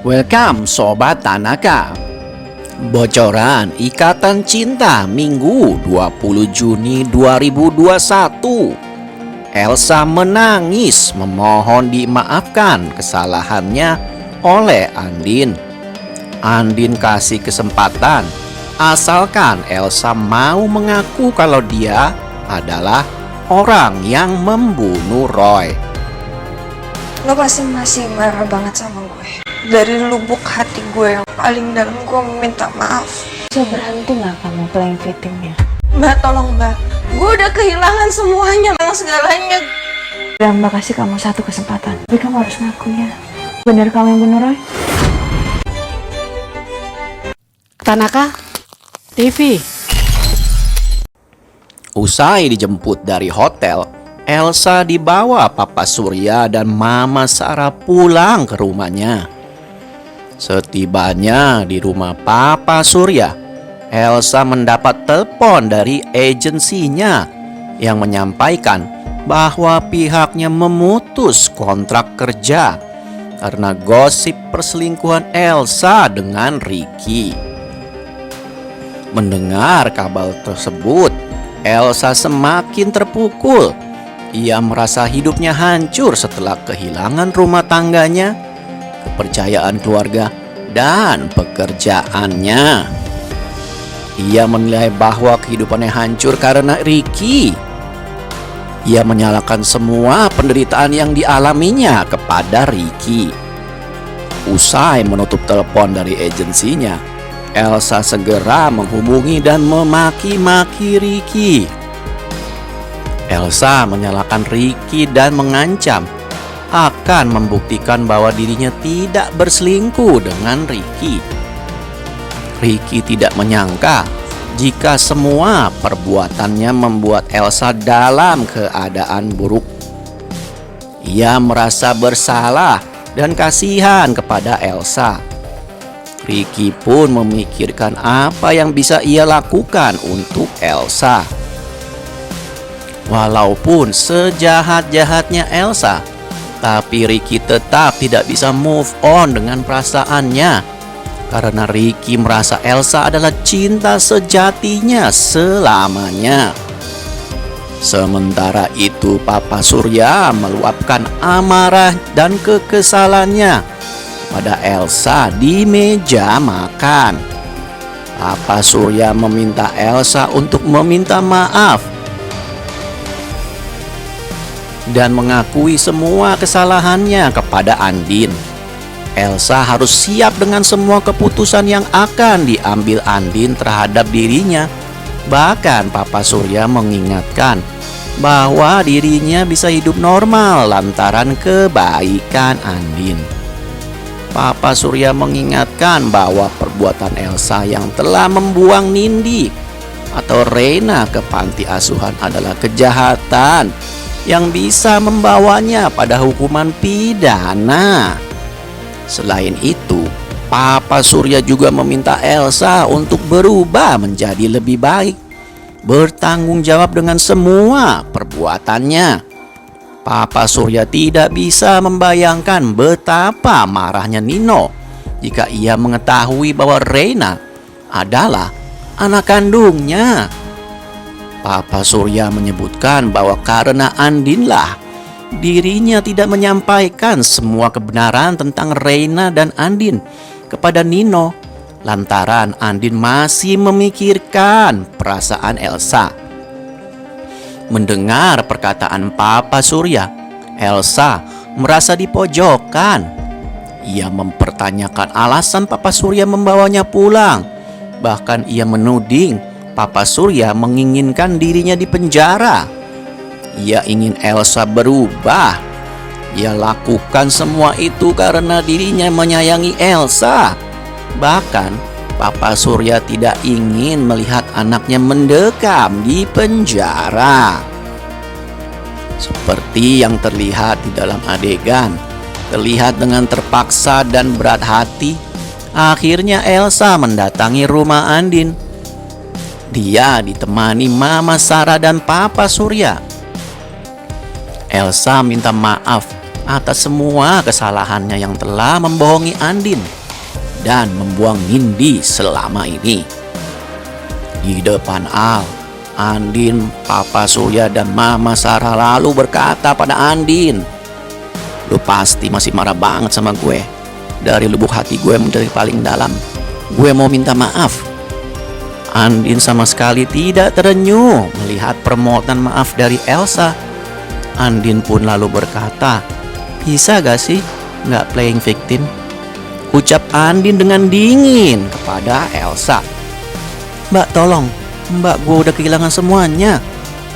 Welcome Sobat Tanaka. Bocoran Ikatan Cinta Minggu 20 Juni 2021. Elsa menangis memohon dimaafkan kesalahannya oleh Andin. Andin kasih kesempatan asalkan Elsa mau mengaku kalau dia adalah orang yang membunuh Roy. Lo pasti masih marah banget sama gue. Dari lubuk hati gue yang paling dalam, gue minta maaf. Bisa berhenti gak kamu playing victimnya? Mbak, tolong mbak. Gue udah kehilangan semuanya, memang segalanya. Dan Mbak kasih kamu satu kesempatan. Tapi kamu harus ngaku ya. Bener kamu yang bunuh Roy? Tanaka TV. Usai dijemput dari hotel, Elsa dibawa Papa Surya dan Mama Sarah pulang ke rumahnya. Setibanya di rumah Papa Surya, Elsa mendapat telepon dari agensinya yang menyampaikan bahwa pihaknya memutus kontrak kerja karena gosip perselingkuhan Elsa dengan Ricky. Mendengar kabar tersebut, Elsa semakin terpukul. Ia merasa hidupnya hancur setelah kehilangan rumah tangganya, kepercayaan keluarga, dan pekerjaannya. Ia menilai bahwa kehidupannya hancur karena Ricky. Ia menyalahkan semua penderitaan yang dialaminya kepada Ricky. Usai menutup telepon dari agensinya, Elsa segera menghubungi dan memaki-maki Ricky. Elsa menyalahkan Ricky dan mengancam akan membuktikan bahwa dirinya tidak berselingkuh dengan Ricky. Ricky tidak menyangka jika semua perbuatannya membuat Elsa dalam keadaan buruk. Ia merasa bersalah dan kasihan kepada Elsa. Ricky pun memikirkan apa yang bisa ia lakukan untuk Elsa. Walaupun sejahat-jahatnya Elsa, tapi Ricky tetap tidak bisa move on dengan perasaannya karena Ricky merasa Elsa adalah cinta sejatinya selamanya. Sementara itu Papa Surya meluapkan amarah dan kekesalannya pada Elsa di meja makan. Papa Surya meminta Elsa untuk meminta maaf dan mengakui semua kesalahannya kepada Andin. Elsa harus siap dengan semua keputusan yang akan diambil Andin terhadap dirinya. Bahkan Papa Surya mengingatkan bahwa dirinya bisa hidup normal lantaran kebaikan Andin. Papa Surya mengingatkan bahwa perbuatan Elsa yang telah membuang Nindi atau Reina ke panti asuhan adalah kejahatan yang bisa membawanya pada hukuman pidana. Selain itu, Papa Surya juga meminta Elsa untuk berubah menjadi lebih baik, bertanggung jawab dengan semua perbuatannya. Papa Surya tidak bisa membayangkan betapa marahnya Nino jika ia mengetahui bahwa Reina adalah anak kandungnya. Papa Surya menyebutkan bahwa karena Andinlah dirinya tidak menyampaikan semua kebenaran tentang Reina dan Andin kepada Nino lantaran Andin masih memikirkan perasaan Elsa. Mendengar perkataan Papa Surya, Elsa merasa dipojokkan. Ia mempertanyakan alasan Papa Surya membawanya pulang. Bahkan ia menuding Papa Surya menginginkan dirinya di penjara. Ia ingin Elsa berubah. Ia lakukan semua itu karena dirinya menyayangi Elsa. Bahkan Papa Surya tidak ingin melihat anaknya mendekam di penjara. Seperti yang terlihat di dalam adegan, terlihat dengan terpaksa dan berat hati, akhirnya Elsa mendatangi rumah Andin. Dia ditemani Mama Sarah dan Papa Surya. Elsa minta maaf atas semua kesalahannya yang telah membohongi Andin dan membuang Nindi selama ini. Di depan Al, Andin, Papa Surya, dan Mama Sarah lalu berkata pada Andin, "Lu pasti masih marah banget sama gue. Dari lubuk hati gue menjadi paling dalam, gue mau minta maaf." Andin sama sekali tidak terenyuh melihat permohonan maaf dari Elsa. Andin pun lalu berkata, "Bisa gak sih gak playing victim?" Ucap Andin dengan dingin kepada Elsa. "Mbak, tolong, Mbak, gue udah kehilangan semuanya.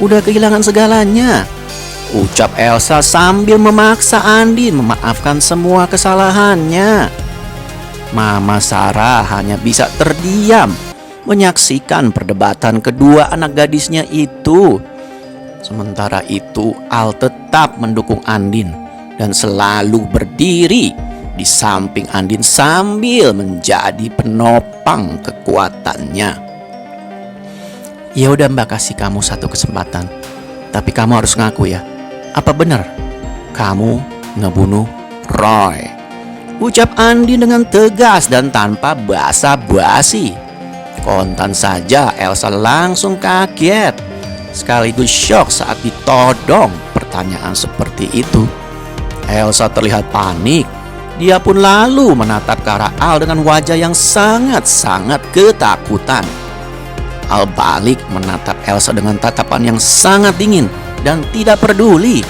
Udah kehilangan segalanya," ucap Elsa sambil memaksa Andin memaafkan semua kesalahannya. Mama Sarah hanya bisa terdiam menyaksikan perdebatan kedua anak gadisnya itu. Sementara itu, Al tetap mendukung Andin dan selalu berdiri di samping Andin sambil menjadi penopang kekuatannya. "Ya udah Mbak, kasih kamu satu kesempatan. Tapi kamu harus ngaku ya. Apa benar kamu ngebunuh Roy?" ucap Andin dengan tegas dan tanpa basa-basi. Kontan saja Elsa langsung kaget sekaligus syok saat ditodong pertanyaan seperti itu. Elsa terlihat panik. Dia pun lalu menatap ke arah Al dengan wajah yang sangat-sangat ketakutan. Al balik menatap Elsa dengan tatapan yang sangat dingin dan tidak peduli.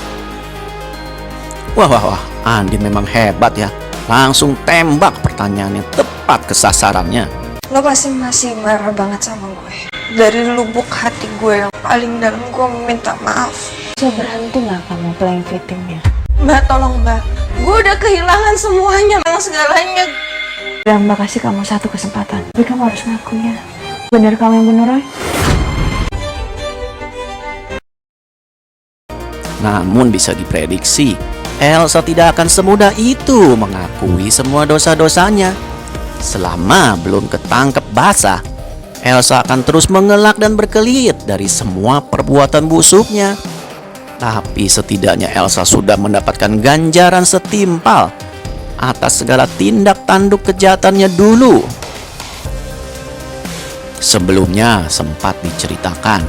Wah, Andin memang hebat ya. Langsung tembak pertanyaannya tepat ke sasarannya. Lo pasti masih marah banget sama gue. Dari lubuk hati gue yang paling dalam, gue minta maaf. Bisa berhenti nggak kamu playing victimnya? Mbak, tolong Mbak. Gue udah kehilangan semuanya, segalanya. Dan Mbak kasih kamu satu kesempatan. Tapi kamu harus ngaku ya. Bener kamu yang bunuh Roy? Namun bisa diprediksi, Elsa tidak akan semudah itu mengakui semua dosa-dosanya. Selama belum ketangkep basah, Elsa akan terus mengelak dan berkelit dari semua perbuatan busuknya. Tapi setidaknya Elsa sudah mendapatkan ganjaran setimpal atas segala tindak tanduk kejahatannya dulu. Sebelumnya sempat diceritakan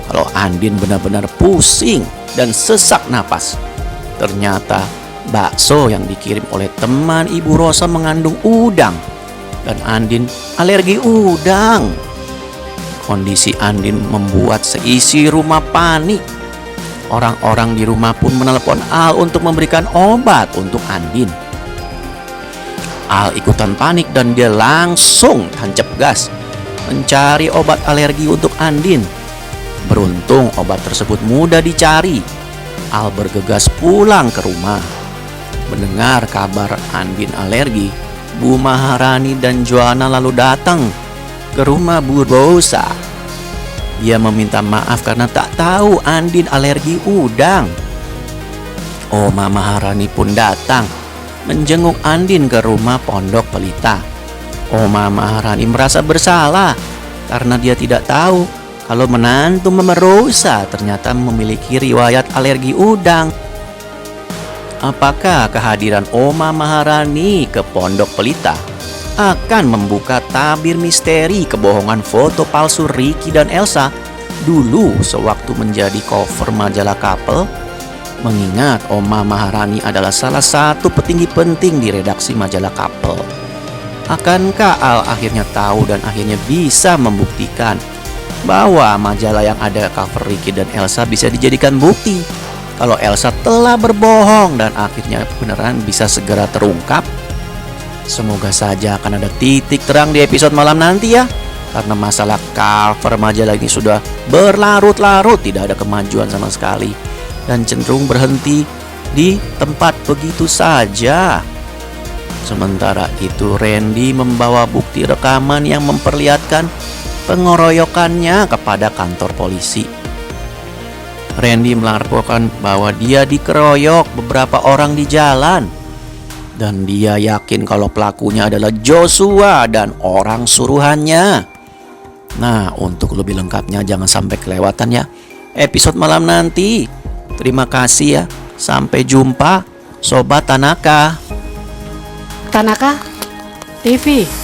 kalau Andin benar-benar pusing dan sesak napas. Ternyata bakso yang dikirim oleh teman Ibu Rosa mengandung udang dan Andin alergi udang. Kondisi Andin membuat seisi rumah panik. Orang-orang di rumah pun menelepon Al untuk memberikan obat untuk Andin. Al ikutan panik dan dia langsung tancap gas mencari obat alergi untuk Andin. Beruntung obat tersebut mudah dicari. Al bergegas pulang ke rumah. Mendengar kabar Andin alergi, Bu Maharani dan Joanna lalu datang ke rumah Bu Rosa. Dia meminta maaf karena tak tahu Andin alergi udang. Oma Maharani pun datang menjenguk Andin ke rumah Pondok Pelita. Oma Maharani merasa bersalah karena dia tidak tahu kalau menantu Mama Rosa ternyata memiliki riwayat alergi udang. Apakah kehadiran Oma Maharani ke Pondok Pelita akan membuka tabir misteri kebohongan foto palsu Ricky dan Elsa dulu sewaktu menjadi cover majalah Couple? Mengingat Oma Maharani adalah salah satu petinggi penting di redaksi majalah Couple. Akankah Al akhirnya tahu dan akhirnya bisa membuktikan bahwa majalah yang ada cover Ricky dan Elsa bisa dijadikan bukti kalau Elsa telah berbohong dan akhirnya beneran bisa segera terungkap? Semoga saja akan ada titik terang di episode malam nanti ya. Karena masalah cover majalah ini sudah berlarut-larut, tidak ada kemajuan sama sekali dan cenderung berhenti di tempat begitu saja. Sementara itu Randy membawa bukti rekaman yang memperlihatkan pengeroyokannya kepada kantor polisi. Randy melaporkan bahwa dia dikeroyok beberapa orang di jalan. Dan dia yakin kalau pelakunya adalah Joshua dan orang suruhannya. Nah, untuk lebih lengkapnya jangan sampai kelewatan ya episode malam nanti. Terima kasih ya. Sampai jumpa. Sobat Tanaka, Tanaka, TV.